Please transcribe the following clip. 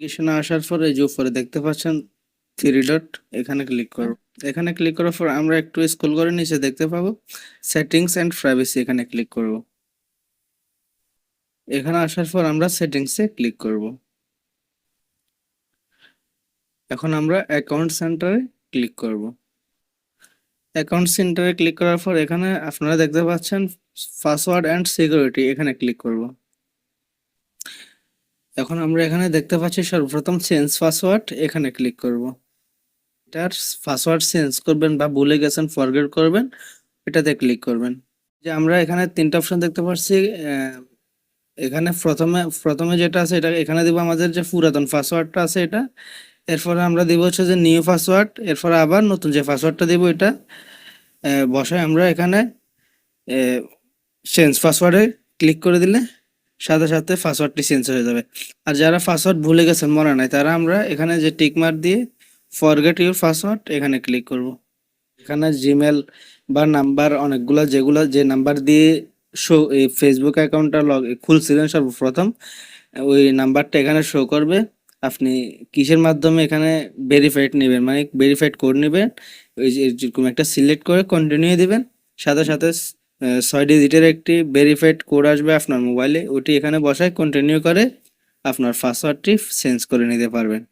Notification আসার পর এই যে উপরে দেখতে পাচ্ছেন থ্রি ডট, এখানে ক্লিক করব। এখানে ক্লিক করার পর আমরা একটু স্ক্রল করে নিচে দেখতে পাবো সেটিংস এন্ড প্রাইভেসি, এখানে ক্লিক করব। এখানে আসার পর আমরা সেটিংসে ক্লিক করব। এখন আমরা অ্যাকাউন্ট সেন্টারে ক্লিক করব। অ্যাকাউন্ট সেন্টারে ক্লিক করার পর এখানে আপনারা দেখতে পাচ্ছেন পাসওয়ার্ড এন্ড সিকিউরিটি, এখানে ক্লিক করব। এখন আমরা এখানে দেখতে পাচ্ছি সর্বপ্রথম চেঞ্জ পাসওয়ার্ড, এখানে ক্লিক করব। এটার পাসওয়ার্ড চেঞ্জ করবেন বা ভুলে গেছেন ফরগেট করবেন, এটাতে ক্লিক করবেন। যে আমরা এখানে তিনটা অপশন দেখতে পাচ্ছি। এখানে প্রথমে যেটা আছে এটা এখানে দিব আমাদের যে পুরাতন পাসওয়ার্ডটা আছে এটা। এরপরে আমরা দিব হচ্ছে যে নিউ পাসওয়ার্ড, এরপরে আবার নতুন যে পাসওয়ার্ডটা দিব এটা বসায় আমরা এখানে চেঞ্জ পাসওয়ার্ডে ক্লিক করে দিলে সাথে সাথে পাসওয়ার্ডটি চেঞ্জ হয়ে যাবে। আর যারা পাসওয়ার্ড ভুলে গেছেন মনে নাই, তারা আমরা এখানে যে টিক মার্ক দিয়ে ফরগেট ইউর পাসওয়ার্ড এখানে ক্লিক করব। এখানে জিমেল বা নাম্বার অনেকগুলা, যেগুলা যে নাম্বার দিয়ে এই ফেসবুক অ্যাকাউন্টটা খুলছিলেন সর্বপ্রথম, ওই নাম্বারটা এখানে শো করবে। আপনি কিসের মাধ্যমে এখানে ভেরিফাইড নেবেন, মানে ভেরিফাইড কোড নেবেন, ওই যে যেরকম একটা সিলেক্ট করে কন্টিনিউ দিবেন। সাথে সাথে 6 ডিজিটের একটি ভেরিফাইড কোড আসবে আপনার মোবাইলে, ওটি এখানে বসায় কন্টিনিউ করে আপনার পাসওয়ার্ডটি চেঞ্জ করে নিতে পারবেন।